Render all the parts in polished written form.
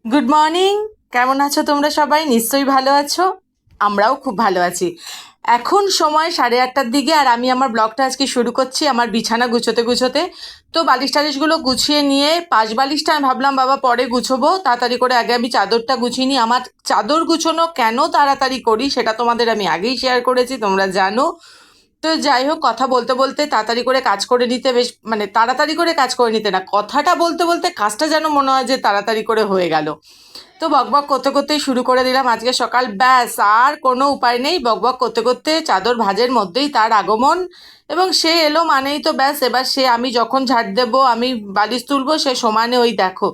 Good morning. কেমন আছো তোমরা সবাই? নিশ্চয়ই ভালো আছো। আমরাও খুব ভালো আছি। এখন সময় 8:30টার দিকে, আর আমি আমার ব্লগটা আজকে শুরু করছি আমার বিছানা গুছোতে গুছোতে। তো বালিশ টালিশগুলো গুছিয়ে নিয়ে, পাশ বালিশটা আমি ভাবলাম বাবা পরে গুছোবো, তাড়াতাড়ি করে আগে আমি চাদরটা গুছিয়ে নিই। আমার চাদর গুছোনো কেন তাড়াতাড়ি করি সেটা তোমাদের আমি আগেই শেয়ার করেছি, তোমরা জানো। তো যাই হোক, কথা বলতে বলতে তাড়াতাড়ি করে কাজ করে নিতে, বেশ মানে তাড়াতাড়ি করে কাজ করে নিতে না, কথাটা বলতে বলতে কাজটা যেন মনে হয় যে তাড়াতাড়ি করে হয়ে গেল। তো বকবক করতে করতেই শুরু করে দিলাম আজকে সকাল, ব্যাস আর কোনো উপায় নেই। বকবক করতে করতে চাদর ভাঁজের মধ্যেই তার আগমন, এবং সে এলো মানেই তো ব্যাস, এবার সে আমি যখন ঝাড় দেবো, আমি বালিশ তুলবো, সে সমানে ওই দেখো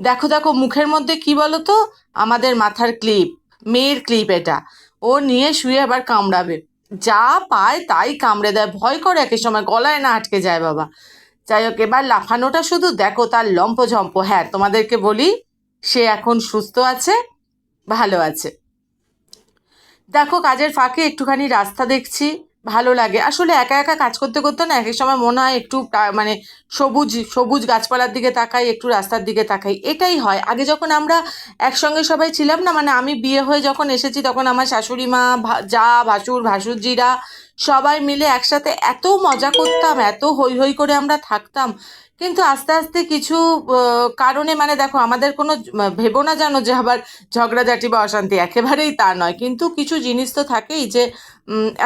দেখো দেখো মুখের মধ্যে কি বলো তো, আমাদের মাথার ক্লিপ, মেয়ের ক্লিপ এটা, ও নিয়ে শুয়ে আবার কামড়াবে। যা পায় তাই কামড়ে দেয়, ভয় করে একের সময় গলায় না আটকে যায় বাবা। যাই হোক, এবার লাফানোটা শুধু দেখো তার লম্পঝম্প। হ্যাঁ, তোমাদেরকে বলি, সে এখন সুস্থ আছে, ভালো আছে। দেখো, কাজের ফাঁকে একটুখানি রাস্তা দেখছি, ভালো লাগে আসলে। একা একা কাজ করতে করতে না, এক এক সময় মনে হয় একটু মানে সবুজ সবুজ গাছপালার দিকে তাকাই, একটু রাস্তার দিকে তাকাই, এটাই হয়। আগে যখন আমরা একসঙ্গে সবাই ছিলাম না, মানে আমি বিয়ে হয়ে যখন এসেছি, তখন আমার শাশুড়ি মা, যা, ভাসুর, ভাসুরজিরা সবাই মিলে একসাথে এত মজা করতাম, এত হই হই করে আমরা থাকতাম। কিন্তু আস্তে আস্তে কিছু কারণে, মানে দেখো, আমাদের কোনো ভেবো না জানো যে আবার ঝগড়াঝাটি বা অশান্তি, একেবারেই তা নয়, কিন্তু কিছু জিনিস তো থাকেই যে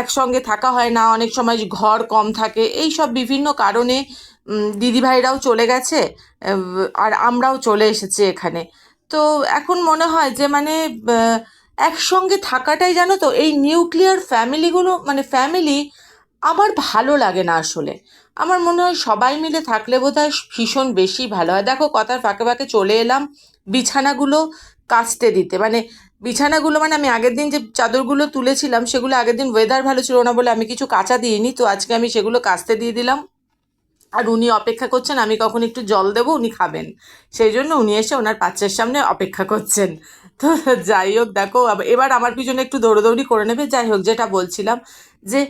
একসঙ্গে থাকা হয় না, অনেক সময় ঘর কম থাকে, এই সব বিভিন্ন কারণে দিদিভাইরাও চলে গেছে, আর আমরাও চলে এসেছি এখানে। তো এখন মনে হয় যে মানে একসঙ্গে থাকাটাই, জানো তো, এই নিউক্লিয়ার ফ্যামিলিগুলো, মানে ফ্যামিলি আমার ভালো লাগে না আসলে। আমার মনে হয় সবাই মিলে থাকলে বোধহয় ভীষণ বেশি ভালো হয়। দেখো, কথার ফাঁকে ফাঁকে চলে এলাম বিছানাগুলো কাচতে দিতে, মানে বিছানাগুলো, মানে আমি আগের দিন যে চাদরগুলো তুলেছিলাম, সেগুলো আগের দিন ওয়েদার ভালো ছিল না বলে আমি কিছু কাচা দিইনি, তো আজকে আমি সেগুলো কাচতে দিয়ে দিলাম। আর উনি অপেক্ষা করছেন আমি কখন একটু জল দেবো, উনি খাবেন, সেই জন্য উনি এসে ওনার পাত্রের সামনে অপেক্ষা করছেন। তো যাই হোক, দেখো এবার আমার পিছনে একটু দৌড়োদৌড়ি করে নেবে। যাই হোক, যেটা বলছিলাম, যে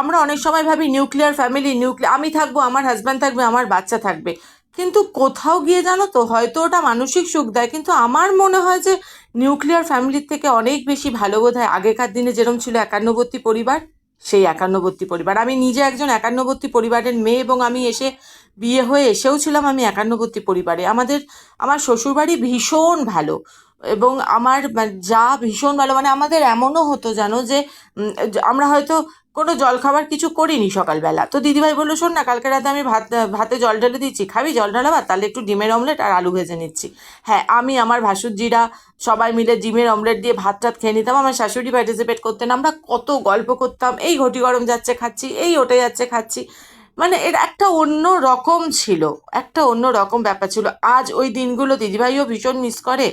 আমরা অনেক সময় ভাবি নিউক্লিয়ার ফ্যামিলি, আমি থাকবো, আমার হাজব্যান্ড থাকবে, আমার বাচ্চা থাকবে, কিন্তু কোথাও গিয়ে জানো তো, হয়তো ওটা মানসিক সুখ দেয়, কিন্তু আমার মনে হয় যে নিউক্লিয়ার ফ্যামিলির থেকে অনেক বেশি ভালো বোধ হয় আগেকার দিনে যেরকম ছিল একান্নবর্তী পরিবার, সেই একান্নবর্তী পরিবার। আমি নিজে একজন একান্নবর্তী পরিবারের মেয়ে, এবং আমি বিয়ে হয়ে এসেও ছিলাম আমি একান্নবর্তী পরিবারে। আমার শ্বশুরবাড়ি ভীষণ ভালো, এবং আমার যা ভীষণ ভালো, মানে আমাদের এমনও হতো জানো যে আমরা হয়তো কোনো জলখাবার কিছু করিনি সকালবেলা, তো দিদিভাই বললো, শোন না, কালকে রাতে আমি ভাতে জল ঢেলে দিচ্ছি, খাবি জল ঢালাবার? তাহলে একটু ডিমের অমলেট আর আলু ভেজে নিচ্ছি। হ্যাঁ, আমি, আমার ভাসুরজিরা সবাই মিলে ডিমের অমলেট দিয়ে ভাত টাত খেয়ে নিতাম। আমার শাশুড়ি পার্টিসিপেট করতেন, আমরা কত গল্প করতাম, এই ঘটি গরম যাচ্ছে খাচ্ছি, এই ওঠে যাচ্ছে খাচ্ছি, মানে এর একটা অন্য রকম ছিল, একটা অন্য রকম ব্যাপার ছিল। আজ ওই দিনগুলো দিদিভাইও ভীষণ মিস করে,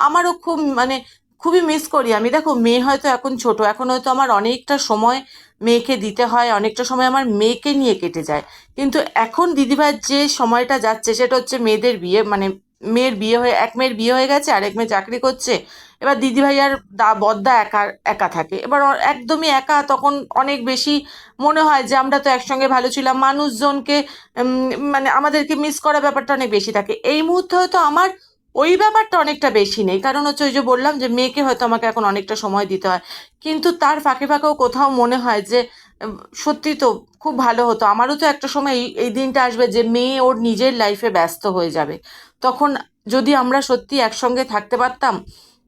আমারও খুব, মানে খুবই মিস করি আমি। দেখো, মেয়ে হয়তো এখন ছোট, এখন হয়তো আমার অনেকটা সময় মেয়েকে দিতে হয়, অনেকটা সময় আমার মেয়েকে নিয়ে কেটে যায়, কিন্তু এখন দিদিভাইয়ের যে সময়টা যাচ্ছে সেটা হচ্ছে মেয়েদের বিয়ে, মানে মেয়ের বিয়ে হয়ে, এক মেয়ের বিয়ে হয়ে গেছে, আরেক মেয়ে চাকরি করছে। এবার দিদিভাই আর বদ্দা একা একা থাকে, এবার একদমই একা, তখন অনেক বেশি মনে হয় যে আমরা তো একসঙ্গে ভালো ছিলাম, মানুষজনকে মানে আমাদেরকে মিস করা ব্যাপারটা অনেক বেশি থাকে। এই মুহূর্তে হয়তো আমার ওই ব্যাপারটা অনেকটা বেশি নেই, কারণ হচ্ছে ওই যে বললাম যে মেয়েকে হয়তো আমাকে এখন অনেকটা সময় দিতে হয়, কিন্তু তার ফাঁকে ফাঁকেও কোথাও মনে হয় যে উম, সত্যি তো খুব ভালো হতো। আমারও তো একটা সময় এই দিনটা আসবে যে মেয়ে ওর নিজের লাইফে ব্যস্ত হয়ে যাবে, তখন যদি আমরা সত্যি একসঙ্গে থাকতে পারতাম,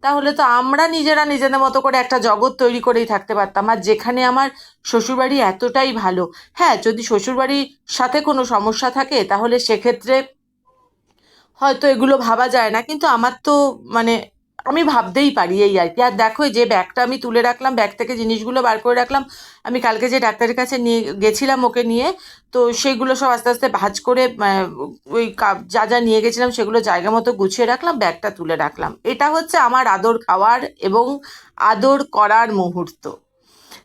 তাহলে তো আমরা নিজেরা নিজেদের মতো করে একটা জগৎ তৈরি করেই থাকতে পারতাম। আর যেখানে আমার শ্বশুরবাড়ি এতটাই ভালো, হ্যাঁ, যদি শ্বশুরবাড়ির সাথে কোনো সমস্যা থাকে তাহলে সেক্ষেত্রে হয়তো এগুলো ভাবা যায় না, কিন্তু আমার তো মানে আমি ভাবতেই পারি, এই আর কি। আর দেখো, এই যে ব্যাগটা আমি তুলে রাখলাম, ব্যাগ থেকে জিনিসগুলো বার করে রাখলাম, আমি কালকে যে ডাক্তারের কাছে নিয়ে গেছিলাম ওকে নিয়ে, তো সেইগুলো সব আস্তে আস্তে ভাঁজ করে ওই যা যা নিয়ে গেছিলাম সেগুলো জায়গা মতো গুছিয়ে রাখলাম, ব্যাগটা তুলে রাখলাম। এটা হচ্ছে আমার আদর খাওয়ার এবং আদর করার মুহূর্ত।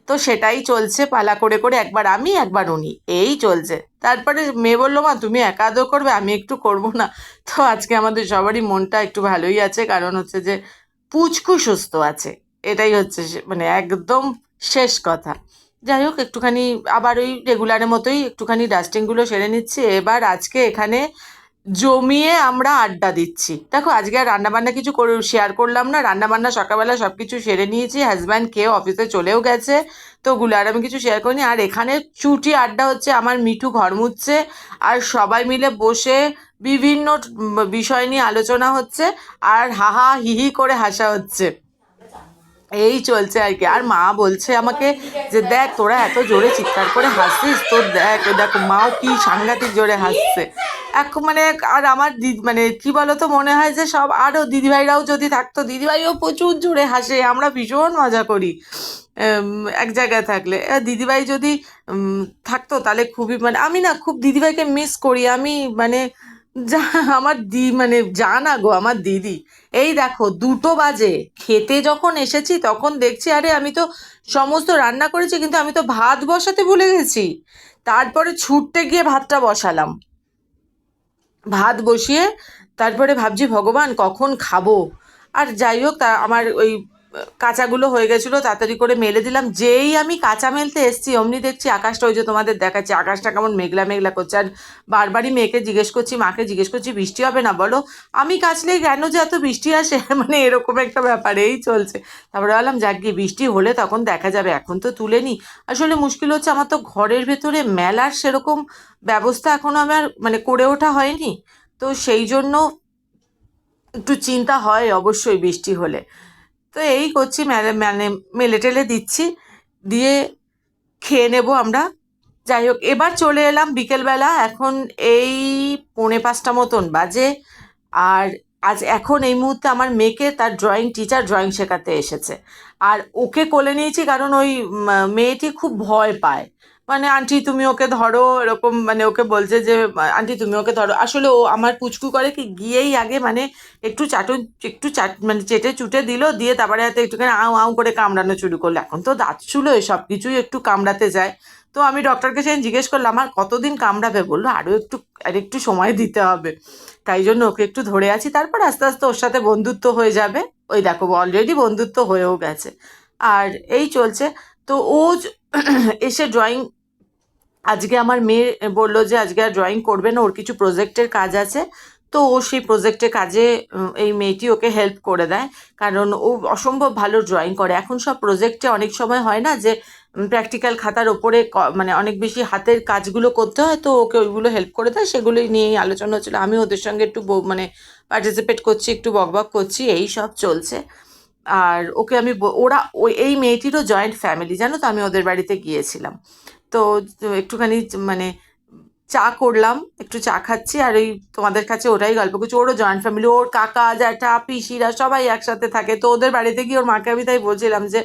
তো সেটাই চলছে পালা করে করে, একবার আমি একবার উনি, এই চলছে। তারপরে মেয়ে বললো, মা তুমি একা আদর করবে, আমি একটু করব না? তো আজকে আমাদের সবারই মনটা একটু ভালোই আছে, কারণ হচ্ছে যে পুচকু সুস্থ আছে, এটাই হচ্ছে মানে একদম শেষ কথা। যাই হোক, একটুখানি আবার ওই রেগুলারের মতোই একটুখানি ডাস্টিংগুলো সেরে নিচ্ছি। এবার আজকে এখানে জমিয়ে আমরা আড্ডা দিচ্ছি। দেখো আজকে আর রান্নাবান্না কিছু শেয়ার করলাম না, রান্নাবান্না সকালবেলা সব কিছু সেরে নিয়েছি, হাজব্যান্ড খেয়ে অফিসে চলেও গেছে, তো ওগুলো আর আমি কিছু শেয়ার করিনি। আর এখানে চুটি আড্ডা হচ্ছে, আমার মিঠু ঘর মুছছে, আর সবাই মিলে বসে বিভিন্ন বিষয় নিয়ে আলোচনা হচ্ছে, আর হাহা হিহি করে হাসা হচ্ছে। এই চলছে আর কি। আর মা বলছে আমাকে যে দেখ তোরা এত জোরে চিৎকার করে হাসছিস, তোর দেখ দেখো মাও কি সাংঘাতিক জোরে হাসছে এখন মানে। আর আমার মানে কি বলতো, মনে হয় যে সব আরও দিদিভাইরাও যদি থাকতো, দিদিভাইও প্রচুর জোরে হাসে, আমরা ভীষণ মজা করি এক জায়গায় থাকলে। দিদিভাই যদি থাকতো তাহলে খুবই মানে, আমি না খুব দিদিভাইকে মিস করি আমি, মানে যা আমার মানে জানা গো আমার দিদি। এই দেখো 2টো বাজে, খেতে যখন এসেছি তখন দেখছি আরে আমি তো সমস্ত রান্না করেছি কিন্তু আমি তো ভাত বসাতে ভুলে গেছি। তারপরে ছুটতে গিয়ে ভাতটা বসালাম, ভাত বসিয়ে তারপরে ভাবছি ভগবান কখন খাবো। আর যাই হোক, তা আমার ওই কাঁচাগুলো হয়ে গেছিলো, তাড়াতাড়ি করে মেলে দিলাম। যেই আমি কাঁচা মেলতে এসছি অমনি দেখছি আকাশটা, ওই যে তোমাদের দেখাচ্ছি আকাশটা কেমন মেঘলা মেঘলা করছে। আর বারবারই মেয়েকে জিজ্ঞেস করছি, মাকে জিজ্ঞেস করছি বৃষ্টি হবে না বলো, আমি কাচলেই কেন যে এত বৃষ্টি আসে মানে এরকম একটা ব্যাপার এই চলছে। তারপরে বললাম যাক গিয়ে বৃষ্টি হলে তখন দেখা যাবে, এখন তো তুলে নি। আসলে মুশকিল হচ্ছে আমার তো ঘরের ভেতরে মেলার সেরকম ব্যবস্থা এখনো আমার মানে করে ওঠা হয়নি, তো সেই জন্য একটু চিন্তা হয় অবশ্যই বৃষ্টি হলে। তো এই করছি, মানে মেলে টেলে দিচ্ছি, দিয়ে খেয়ে নেব আমরা। যাই হোক, এবার চলে এলাম বিকেলবেলা, এখন এই 4:45 মতন বাজে। আর আজ এখন এই মুহূর্তে আমার মেয়েকে তার ড্রয়িং টিচার ড্রয়িং শেখাতে এসেছে, আর ওকে কোলে নিয়েছি কারণ ওই মেয়েটি খুব ভয় পায়, মানে আন্টি তুমি ওকে ধরো এরকম, মানে ওকে বলছে যে আন্টি তুমি ওকে ধরো। আসলে ও আমার পুচকু করে কি, গিয়েই আগে মানে একটু মানে চেটে চুটে দিল, দিয়ে তারপরে হাতে একটুখানি আউ আউ করে কামড়ানো শুরু করলো। এখন তো দাঁত ছিল সব কিছুই একটু কামড়াতে যায়। তো আমি ডক্টরকে সেদিন জিজ্ঞেস করলাম আর কতদিন কামড়াবে, বললো আর একটু সময় দিতে হবে। তাই জন্য ওকে একটু ধরে আছি, তারপর আস্তে আস্তে ওর সাথে বন্ধুত্ব হয়ে যাবে। ওই দেখো অলরেডি বন্ধুত্ব হয়েও গেছে। আর এই চলছে। তো ও এসে ড্রয়িং, আজকে আমার মেয়ে বললো যে আজকে আর ড্রয়িং করবে না, ওর কিছু প্রজেক্টের কাজ আছে। তো ও সেই প্রজেক্টের কাজে এই মেয়েটি ওকে হেল্প করে দেয়, কারণ ও অসম্ভব ভালো ড্রয়িং করে। এখন সব প্রজেক্টে অনেক সময় হয় না যে প্র্যাকটিক্যাল খাতার ওপরে মানে অনেক বেশি হাতের কাজগুলো করতে হয়, তো ওকে ওইগুলো হেল্প করে দেয়। সেগুলোই নিয়েই আলোচনা হচ্ছিলো, আমি ওদের সঙ্গে একটু মানে পার্টিসিপেট করছি, একটু বকবক করছি, এই সব চলছে। আর ওকে আমি ওরা ওই এই মেয়েটিরও জয়েন্ট ফ্যামিলি জানো তো, আমি ওদের বাড়িতে গিয়েছিলাম। তো একটুখানি মানে চা করলাম, একটু চা খাচ্ছি, আর ওই তোমাদের কাছে ওটাই গল্প করছি। ওরও জয়েন্ট ফ্যামিলি, ওর কাকা জ্যাঠা পিসিরা সবাই একসাথে থাকে। তো ওদের বাড়িতে গিয়ে ওর মাকে আমি তাই বলছিলাম যে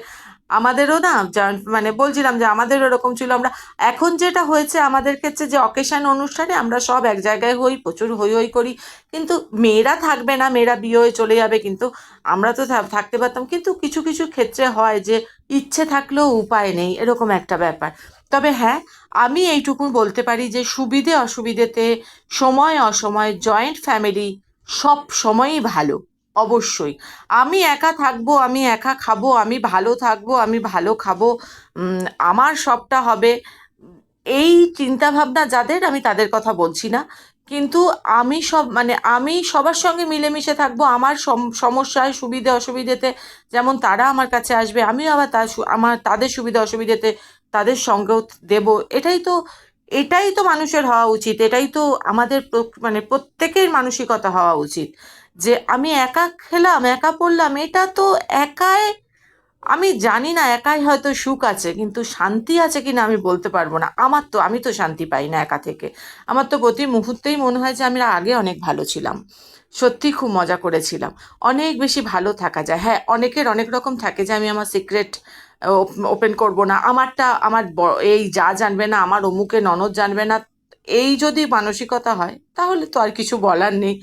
আমাদেরও না জয়েন্ট, মানে বলছিলাম যে আমাদেরও এরকম ছিল। আমরা এখন যেটা হয়েছে আমাদের ক্ষেত্রে যে অকেশন অনুষ্ঠানে আমরা সব এক জায়গায় হই, প্রচুর হই হই করি, কিন্তু মেয়েরা থাকবে না, মেয়েরা বিয়ে হয়ে চলে যাবে, কিন্তু আমরা তো থাকতে পারতাম। কিন্তু কিছু কিছু ক্ষেত্রে হয় যে ইচ্ছে থাকলেও উপায় নেই, এরকম একটা ব্যাপার। তবে হ্যাঁ, আমি এইটুকু বলতে পারি যে সুবিধে অসুবিধেতে, সময় অসময় জয়েন্ট ফ্যামিলি সব সময়ই ভালো, অবশ্যই। আমি একা থাকবো, আমি একা খাবো, আমি ভালো থাকবো, আমি ভালো খাবো, আমার সবটা হবে, এই চিন্তাভাবনা যাদের, আমি তাদের কথা বলছি না। কিন্তু আমি মানে আমি সবার সঙ্গে মিলেমিশে থাকবো, আমার সমস্যায় সুবিধে অসুবিধেতে যেমন তারা আমার কাছে আসবে, আমিও আবার আমার তাদের সুবিধে অসুবিধেতে তাদের সঙ্গেও দেব। এটাই তো মানুষের হওয়া উচিত, এটাই তো আমাদের মানে প্রত্যেকের মানসিকতা হওয়া উচিত। যে আমি একা খেলাম, একা পড়লাম, এটা তো একাই, আমি জানি না একাই হয়তো সুখ আছে, কিন্তু শান্তি আছে কি না আমি বলতে পারবো না। আমি তো শান্তি পাই না একা থেকে। আমার তো প্রতি মুহূর্তেই মনে হয় যে আমি আগে অনেক ভালো ছিলাম, সত্যি খুব মজা করেছিলাম। অনেক বেশি ভালো থাকা যায়। হ্যাঁ, অনেকের অনেক রকম থাকে যে আমি আমার সিক্রেট ওপেন করব না, আমারটা আমার এই যা জানবে না, আমার অমুকে ননদ জানবে না, এই যদি মানসিকতা হয় তাহলে তো আর কিছু বলার নেই।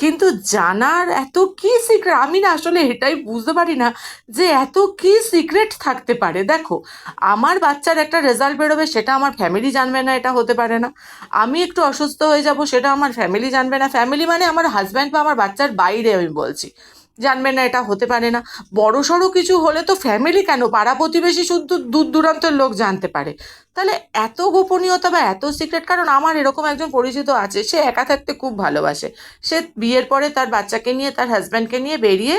কিন্তু জানার এত কি সিক্রেট, আমি না আসলে এটাই বুঝতে পারি না যে এত কি সিক্রেট থাকতে পারে। দেখো, আমার বাচ্চার একটা রেজাল্ট বেরোবে, সেটা আমার ফ্যামিলি জানবে না, এটা হতে পারে না। আমি একটু অসুস্থ হয়ে যাব, সেটা আমার ফ্যামিলি জানবে না। ফ্যামিলি মানে আমার হাজব্যান্ড বা আমার বাচ্চার বাইরে আমি বলছি। জানবে না, এটা হতে পারে না। বড় সড়ো কিছু হলে তো ফ্যামিলি কেন, পাড়া প্রতিবেশী শুধু দূর দূরান্তের লোক জানতে পারে। তাহলে এত গোপনীয়তা বা এত সিক্রেট, কারণ আমার এরকম একজন পরিচিত আছে, সে একা থাকতে খুব ভালোবাসে। সে বিয়ের পরে তার বাচ্চাকে নিয়ে, তার হাজব্যান্ডকে নিয়ে বেরিয়ে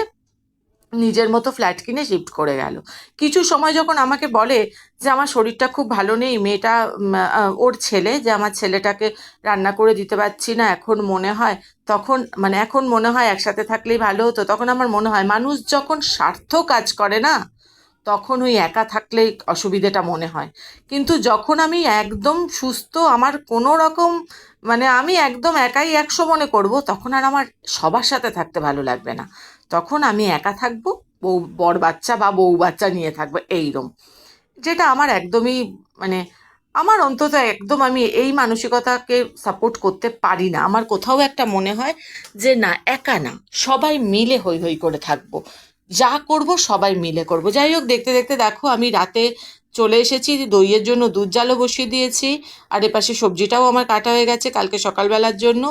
নিজের মতো ফ্ল্যাট কিনে শিফট করে গেল। কিছু সময় যখন আমাকে বলে যে আমার শরীরটা খুব ভালো নেই, মেয়েটা ওর ছেলে, যে আমার ছেলেটাকে রান্না করে দিতে পারছি না, এখন মনে হয়, তখন মানে এখন মনে হয় একসাথে থাকলেই ভালো হতো। তখন আমার মনে হয় মানুষ যখন স্বার্থ কাজ করে না, তখন ওই একা থাকলেই অসুবিধেটা মনে হয়। কিন্তু যখন আমি একদম সুস্থ, আমার কোনো রকম মানে আমি একদম একাই 100 মনে করব, তখন আর আমার সবার সাথে থাকতে ভালো লাগবে না। তখন আমি একা থাকবো, বর বাচ্চা বা বউ বাচ্চা নিয়ে থাকবো এইরকম। যেটা আমার একদমই মানে আমার অন্তত একদম আমি এই মানসিকতাকে সাপোর্ট করতে পারি না। আমার কোথাও একটা মনে হয় যে না, একা না, সবাই মিলে হই হই করে থাকবো, যা করব সবাই মিলে করব। যাই হোক, দেখতে দেখতে দেখো আমি রাতে চলে এসেছি, দইয়ের জন্য দুধ জালও বসিয়ে দিয়েছি, আর এপাশে সবজিটাও আমার কাটা হয়ে গেছে কালকে সকালবেলার জন্য।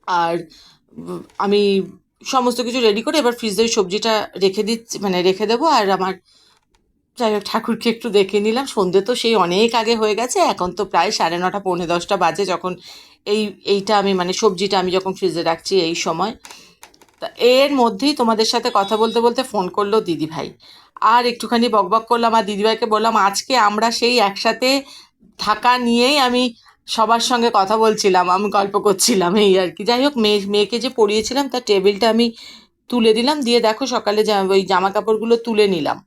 আর আমি সমস্ত কিছু রেডি করে এবার ফ্রিজে ওই সবজিটা রেখে দিচ্ছি, মানে রেখে দেবো। আর আমার, যাই হোক, ঠাকুরকে একটু দেখে নিলাম। সন্ধে তো সেই অনেক আগে হয়ে গেছে, এখন তো প্রায় 9:30 পৌনে 10টা বাজে যখন এইটা আমি মানে সবজিটা আমি যখন ফ্রিজে রাখছি এই সময়। তা এর মধ্যেই তোমাদের সাথে কথা বলতে বলতে ফোন করলো দিদিভাই, আর একটুখানি বকবক করলাম। আর দিদিভাইকে বললাম আজকে আমরা সেই একসাথে থাকা নিয়েই আমি সবার সঙ্গে কথা বলছিলাম, আমি গল্প করছিলাম এই আর কি। যাই হোক, মেয়েকে যে পড়িয়েছিলাম তার টেবিলটা আমি তুলে দিলাম, দিয়ে দেখো সকালে ওই জামা কাপড়গুলো তুলে নিলাম।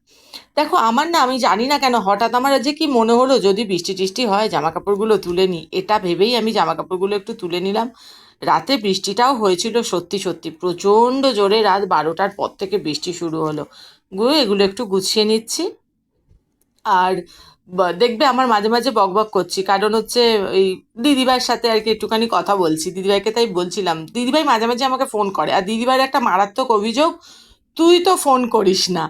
দেখো আমার না, আমি জানি না কেন হঠাৎ আমার যে কি মনে হলো, যদি বৃষ্টি টিষ্টি হয় জামা কাপড়গুলো তুলে নিই, এটা ভেবেই আমি জামা কাপড়গুলো একটু তুলে নিলাম। রাতে বৃষ্টিটাও হয়েছিল, সত্যি সত্যি প্রচণ্ড জোরে, রাত 12টার পর থেকে বৃষ্টি শুরু হলো। এগুলো একটু গুছিয়ে নিচ্ছি। আর দেখবে আমার মাঝে মাঝে বকবক করছি, কারণ হচ্ছে এই দিদিভাইয়ের সাথে আর কি একটুখানি কথা বলছি। দিদিভাইকে তাই বলছিলাম, দিদিভাই মাঝে মাঝে আমাকে ফোন করে, আর দিদিভাইয়ের একটা মারাত্মক অভিযোগ, তুই তো ফোন করিস না,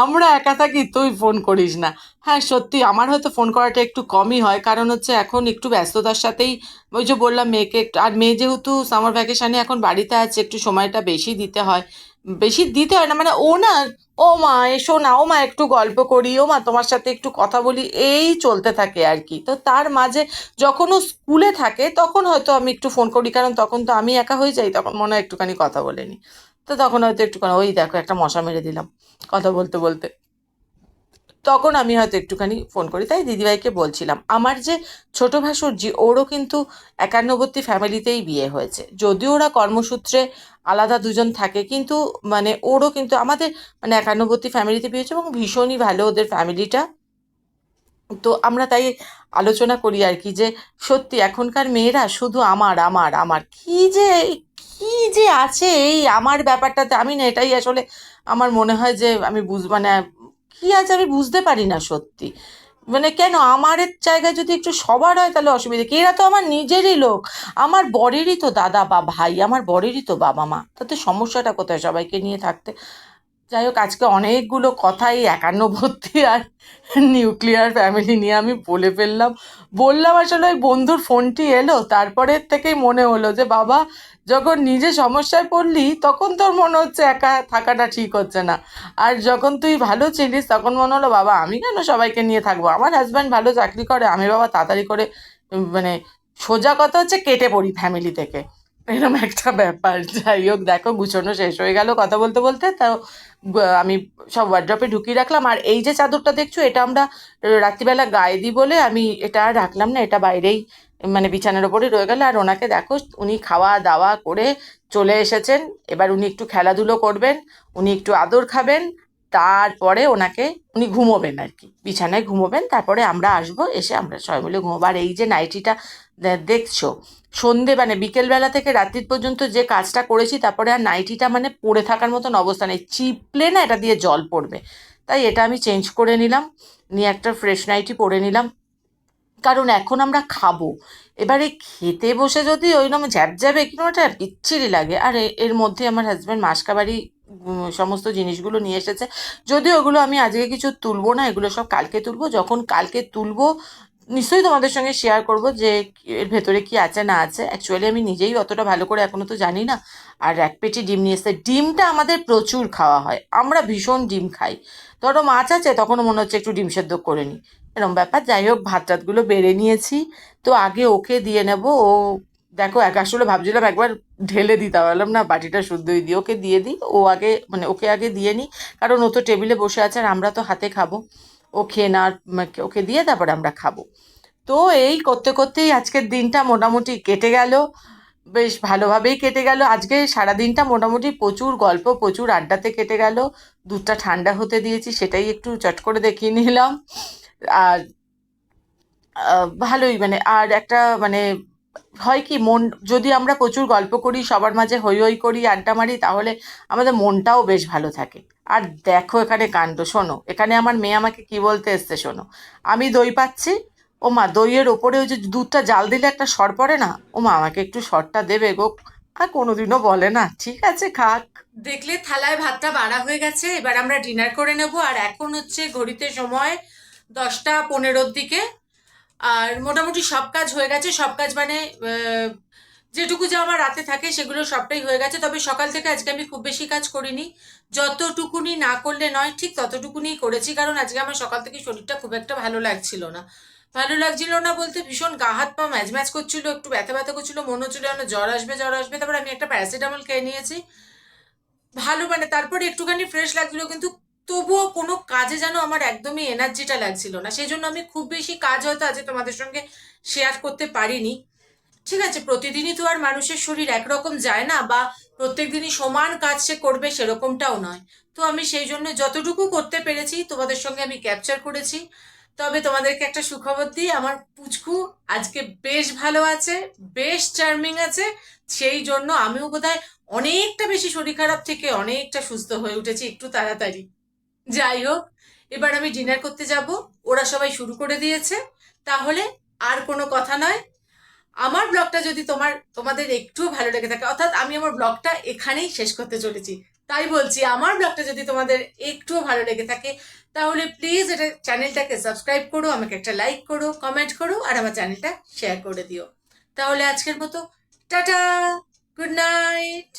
আমরা একা থাকি তুই ফোন করিস না। হ্যাঁ সত্যি, আমার হয়তো ফোন করাটা একটু কমই হয়, কারণ হচ্ছে এখন একটু ব্যস্ততার সাথেই, ওই যে বললাম মেয়েকে একটু, আর মেয়ে যেহেতু সামার ভ্যাকেশানে এখন বাড়িতে আছে, একটু সময়টা বেশি দিতে হয়। বেশি দিতে হয় না মানে, ও না, ও মা এসো না, ও মা একটু গল্প করি, ও মা তোমার সাথে একটু কথা বলি, এই চলতে থাকে আর কি। তো তার মাঝে যখন ও স্কুলে থাকে তখন হয়তো আমি একটু ফোন করি, কারণ তখন তো আমি একা হয়ে যাই, তখন মনে হয় একটুখানি কথা বলে নিই। তো তখন হয়তো একটুখানি, ওই দেখো একটা মশা মেরে দিলাম কথা বলতে বলতে, তখন আমি হয়তো একটুখানি ফোন করি। তাই দিদিভাইকে বলছিলাম, আমার যে ছোট ভাসুরজি, ওরও কিন্তু 51বর্তী ফ্যামিলিতেই বিয়ে হয়েছে, যদিও ওরা কর্মসূত্রে আলাদা দুজন থাকে, কিন্তু মানে ওরও কিন্তু আমাদের মানে 51বর্তী ফ্যামিলিতে বিয়ে হয়েছে, এবং ভীষণই ভালো ওদের ফ্যামিলিটা। তো আমরা তাই আলোচনা করি আর কি, যে সত্যি এখনকার মেয়েরা শুধু আমার আমার আমার, কি যে আছে এই আমার ব্যাপারটাতে, আমি না এটাই আসলে আমার মনে হয় যে আমি মানে কি আছে আমি বুঝতে পারি না সত্যি। মানে কেন আমার জায়গায় যদি একটু সবার হয় তাহলে অসুবিধা কি, এরা তো আমার নিজেরই লোক, আমার বরেরই তো দাদা বা ভাই, আমার বরেরই তো বাবা মা, তাতে সমস্যাটা কোথায় সবাইকে নিয়ে থাকতে। যাই হোক, আজকে অনেকগুলো কথাই 51 আর নিউক্লিয়ার ফ্যামিলি নিয়ে আমি বলে ফেললাম। বললাম আসলে ওই বন্ধুর ফোনটি এলো, তারপরের থেকেই মনে হলো যে বাবা, যখন নিজে সমস্যায় পড়লি তখন তোর মনে হচ্ছে একা থাকাটা ঠিক হচ্ছে না, আর যখন তুই ভালো ছিলিস তখন মনে হলো বাবা আমি কেন সবাইকে নিয়ে থাকবো, আমার হাজব্যান্ড ভালো চাকরি করে, আমি বাবা তাড়াতাড়ি করে মানে সোজা কথা হচ্ছে কেটে পড়ি ফ্যামিলি থেকে, এরকম একটা ব্যাপার। যাই হোক, দেখো গুছোনো শেষ হয়ে গেল কথা বলতে বলতে। তাও আমি সব ওয়ার্ড্রপে ঢুকিয়ে রাখলাম। আর এই যে চাদরটা দেখছো, এটা আমরা রাত্রিবেলা গায়ে দিই বলে আমি এটা আর রাখলাম না, এটা বাইরেই মানে বিছানার ওপরে রয়ে গেল। আর ওনাকে দেখো, উনি খাওয়া দাওয়া করে চলে এসেছেন, এবার উনি একটু খেলাধুলো করবেন, উনি একটু আদর খাবেন, তারপরে ওনাকে উনি ঘুমোবেন আর কি, বিছানায় ঘুমোবেন, তারপরে আমরা আসবো, এসে আমরা সবাই মিলে ঘুমোবো। আর এই যে নাইটিটা দেখছো, সন্ধে মানে বিকেলবেলা থেকে রাত্রির পর্যন্ত যে কাজটা করেছি, তারপরে আর নাইটিটা মানে পড়ে থাকার মতন অবস্থা নেই, চিপলে না এটা দিয়ে জল পড়বে, তাই এটা আমি চেঞ্জ করে নিলাম, নিয়ে একটা ফ্রেশ নাইটি পরে নিলাম। কারণ এখন আমরা খাবো, এবারে খেতে বসে যদি ওইরকম ঝ্যাবঝ্যাবে কিরকম একটা বিচ্ছিরি লাগে। আর এর মধ্যে আমার হাজব্যান্ড মাসকাবারি সমস্ত জিনিসগুলো নিয়ে এসেছে, যদিও ওগুলো আমি আজকে কিছু তুলবো না, এগুলো সব কালকে তুলবো। যখন কালকে তুলবো নিশ্চয়ই তোমাদের সঙ্গে শেয়ার করব যে এর ভেতরে কি আছে না আছে। অ্যাকচুয়ালি আমি নিজেই অতটা ভালো করে এখনো তো জানি না। আর এক পেটি ডিম নিয়ে এসে, ডিমটা আমাদের প্রচুর খাওয়া হয়, আমরা ভীষণ ডিম খাই। ধরো মাছ আছে তখনও মনে হচ্ছে একটু ডিম সেদ্ধ করে নিই, এরকম ব্যাপার। যাই হোক, ভাত টাতগুলো বেড়ে নিয়েছি। তো আগে ওকে দিয়ে নেব। ও দেখো, আসলে ভাবছিলাম একবার ঢেলে দিতে, পারলাম না, বাটিটা শুদ্ধই দিই, ওকে দিয়ে দিই। ও আগে, মানে ওকে আগে দিয়ে নিই, কারণ ও তো টেবিলে বসে আছে আর আমরা তো হাতে খাবো। ও খেয়ে না, ওকে দিয়ে তারপরে আমরা খাবো। তো এই করতে করতেই আজকের দিনটা মোটামুটি কেটে গেল, বেশ ভালোভাবেই কেটে গেল। আজকে সারাদিনটা মোটামুটি প্রচুর গল্প, প্রচুর আড্ডাতে কেটে গেল। দুধটা ঠান্ডা হতে দিয়েছি, সেটাই একটু চট করে দেখিয়ে নিলাম। আর ভালোই, মানে আর একটা মানে হয় কি, মন যদি আমরা প্রচুর গল্প করি, সবার মাঝে হই হই করি, আড্ডা মারি, তাহলে আমাদের মনটাও বেশ ভালো থাকে। আর দেখো এখানে কাণ্ড, শোনো, এখানে আমার মেয়ে আমাকে কি বলতে এসছে শোনো। আমি দই পাচ্ছি, ও মা দইয়ের ওপরে ওই যে দুধটা জাল দিলে একটা সর পড়ে না, ও মা আমাকে একটু সরটা দেবে গো। আর কোনোদিনও বলে না, ঠিক আছে খাক। দেখলে থালায় ভাতটা বাড়া হয়ে গেছে, এবার আমরা ডিনার করে নেব। আর এখন হচ্ছে ঘড়িতে সময় 10টা 15-র দিকে। আর মোটামুটি সব কাজ হয়ে গেছে, সব কাজ মানে যেটুকু যা আমার রাতে থাকে সেগুলো সবটাই হয়ে গেছে। তবে সকাল থেকে আজকে আমি খুব বেশি কাজ করিনি, যতটুকুনি না করলে নয় ঠিক ততটুকুনি করেছি, কারণ আজকে আমার সকাল থেকে শরীরটা খুব একটা ভালো লাগছিল না। ভালো লাগছিল না বলতে ভীষণ গা হাত পা ম্যাজ ম্যাজ করছিল, একটু ব্যথা ব্যথা করছিল, মনে হচ্ছিল যেন জ্বর আসবে জ্বর আসবে। তারপর আমি একটা প্যারাসিটামল খেয়ে নিয়েছি, ভালো মানে তারপরে একটুখানি ফ্রেশ লাগছিল, কিন্তু তবুও কোনো কাজে যেন আমার একদমই এনার্জিটা লাগছিল না। সেই জন্য আমি খুব বেশি কাজ হয়তো আজকে তোমাদের সঙ্গে শেয়ার করতে পারিনি। ঠিক আছে, প্রতিদিনই তো আর মানুষের শরীর একরকম যায় না, বা প্রত্যেকদিনই সমান কাজ সে করবে সেরকমটাও নয়। তো আমি সেই জন্য যতটুকু করতে পেরেছি তোমাদের সঙ্গে আমি ক্যাপচার করেছি। তবে তোমাদেরকে একটা সুখবর দিই, আমার পুচকু আজকে বেশ ভালো আছে, বেশ চার্মিং আছে। সেই জন্য আমিও বোধহয় অনেকটা বেশি শরীর খারাপ থেকে অনেকটা সুস্থ হয়ে উঠেছি একটু তাড়াতাড়ি। যাই হোক, এবার আমি ডিনার করতে যাব, ওরা সবাই শুরু করে দিয়েছে। তাহলে আর কোনো কথা নয়, আমার ব্লগটা যদি তোমাদের একটু ভালো লেগে থাকে, অর্থাৎ আমি আমার ব্লগটা এখানেই শেষ করতে চলেছি, তাই বলছি আমার ব্লগটা যদি তোমাদের একটু ভালো লেগে থাকে, তাহলে প্লিজ এটা চ্যানেলটাকে সাবস্ক্রাইব করো, আমাকে একটা লাইক করো, কমেন্ট করো, আর আমার চ্যানেলটা শেয়ার করে দিও। তাহলে আজকের মতো টাটা, গুড নাইট।